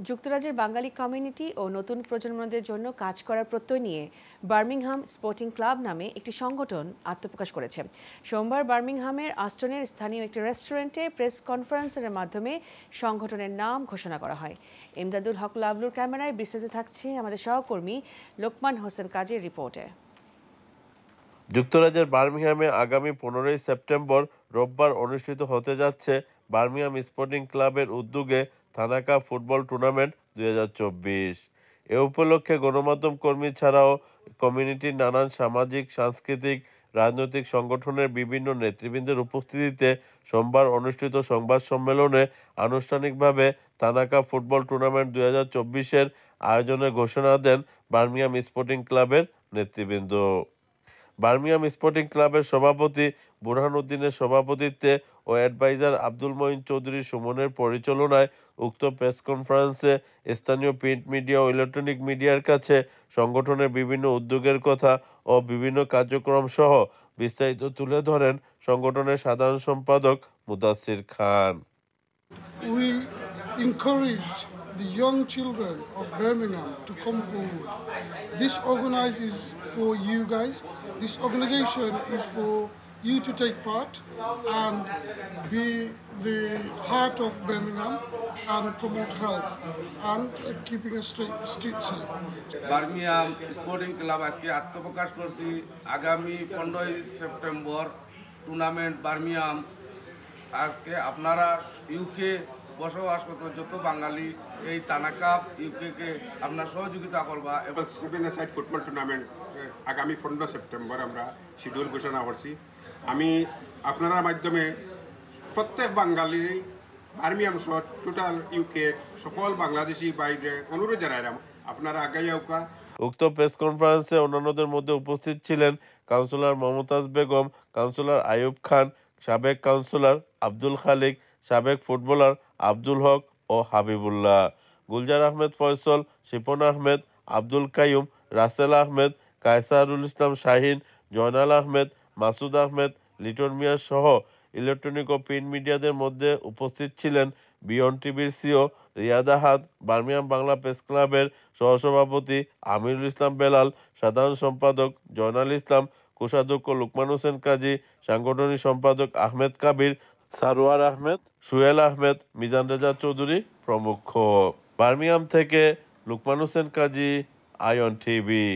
যুক্তরাজ্যের বাঙালি কমিউনিটি ও নতুন প্রজন্মদের জন্য কাজ করার প্রত্যয় নিয়ে বার্মিংহাম স্পোর্টিং ক্লাব নামে একটি সংগঠন আত্মপ্রকাশ করেছে। সোমবার বার্মিংহামের আস্টনের স্থানীয় একটি রেস্টুরেন্টে প্রেস কনফারেন্সের মাধ্যমে সংগঠনের নাম ঘোষণা করা হয়। ইমদাদুল হক লাভলুর ক্যামেরায় বিস্তারিত থাকছে আমাদের সহকর্মী লোকমান হোসেন কাজীর রিপোর্টে। যুক্তরাজ্যের বার্মিংহামে আগামী 15ই সেপ্টেম্বর রোববার অনুষ্ঠিত হতে যাচ্ছে বার্মিংহাম স্পোর্টিং ক্লাবের উদ্যোগে থানা কাপ ফুটবল টুর্নামেন্ট 2024। এ উপলক্ষে গণমাধ্যম কর্মী ছাড়াও কমিউনিটির নানান সামাজিক, সাংস্কৃতিক, রাজনৈতিক সংগঠনের বিভিন্ন নেতৃবৃন্দের উপস্থিতিতে সোমবার অনুষ্ঠিত সংবাদ সম্মেলনে আনুষ্ঠানিকভাবে থানা কাপ ফুটবল টুর্নামেন্ট 2024-এর আয়োজনের ঘোষণা দেন বার্মিংহাম স্পোর্টিং ক্লাবের নেতৃবৃন্দ। বার্মিংহাম স্পোর্টিং ক্লাবের সভাপতি বুরহান উদ্দিনের সভাপতিত্বে ও অ্যাডভাইজার আব্দুল মঈন চৌধুরী সুমনের পরিচালনায় উক্ত প্রেস কনফারেন্সে স্থানীয় প্রিন্ট মিডিয়া ও ইলেকট্রনিক মিডিয়ার কাছে সংগঠনের বিভিন্ন উদ্যোগের কথা ও বিভিন্ন কার্যক্রম সহ বিস্তারিত তুলে ধরেন সংগঠনের সাধারণ সম্পাদক মুদাচ্ছির খান। We encouraged the young children of Birmingham to come forward. This organization is for you guys. This organization is for you to take part and be the heart of Birmingham and promote health and keeping a street safe. Birmingham sporting club আজকে আত্মপ্রকাশ করছি। আগামী 15ই September tournament Birmingham. আজকে আপনারা UK বসবাসরত যত বাঙালি এই থানা কাপ ইউকে আপনার সহযোগিতা করবা এবং 7-a-সাইড ফুটবল টুর্নামেন্ট আগামী 15 সেপ্টেম্বর আমরা শিডিউল ঘোষণা করছি। আমি আপনার মাধ্যমে প্রত্যেক বাঙালি বার্মিংহাম সহ টোটাল ইউকে সকল বাংলাদেশি বাইরে অনুরোধ জানাইলাম আপনারা আগাইয়া উকা। উক্ত প্রেস কনফারেন্সে অন্যান্যদের মধ্যে উপস্থিত ছিলেন কাউন্সিলর মমতাজ বেগম, কাউন্সিলর আইয়ুব খান, সাবেক কাউন্সিলর আব্দুল খালিক, সাবেক ফুটবলার আব্দুল হক ও হাবিবুল্লাহ, গুলজার আহমেদ ফয়সল, শিপন আহমেদ, আব্দুল কাইয়ুম, রাসেল আহমেদ, কায়সারুল ইসলাম শাহিন, জয়নাল আহমেদ, মাসুদ আহমেদ, লিটন মিয়া সহ ইলেকট্রনিক ও প্রিন্ট মিডিয়াদের মধ্যে উপস্থিত ছিলেন বিয়ন্ড টিভির সিও রিয়াদ আহাদ, বার্মিংহাম বাংলা প্রেস ক্লাবের সহসভাপতি আমিরুল ইসলাম বেলাল, সাধারণ সম্পাদক জয়নাল ইসলাম, কোষাধ্যক্ষ লোকমান হোসেন কাজী, সাংগঠনিক সম্পাদক আহমেদ কাবির, সারোয়ার আহমেদ, সুহেল আহমেদ, মিজান রেজা চৌধুরী প্রমুখ। বার্মিংহাম থেকে লোকমান হোসেন কাজী, আয়ন টিভি।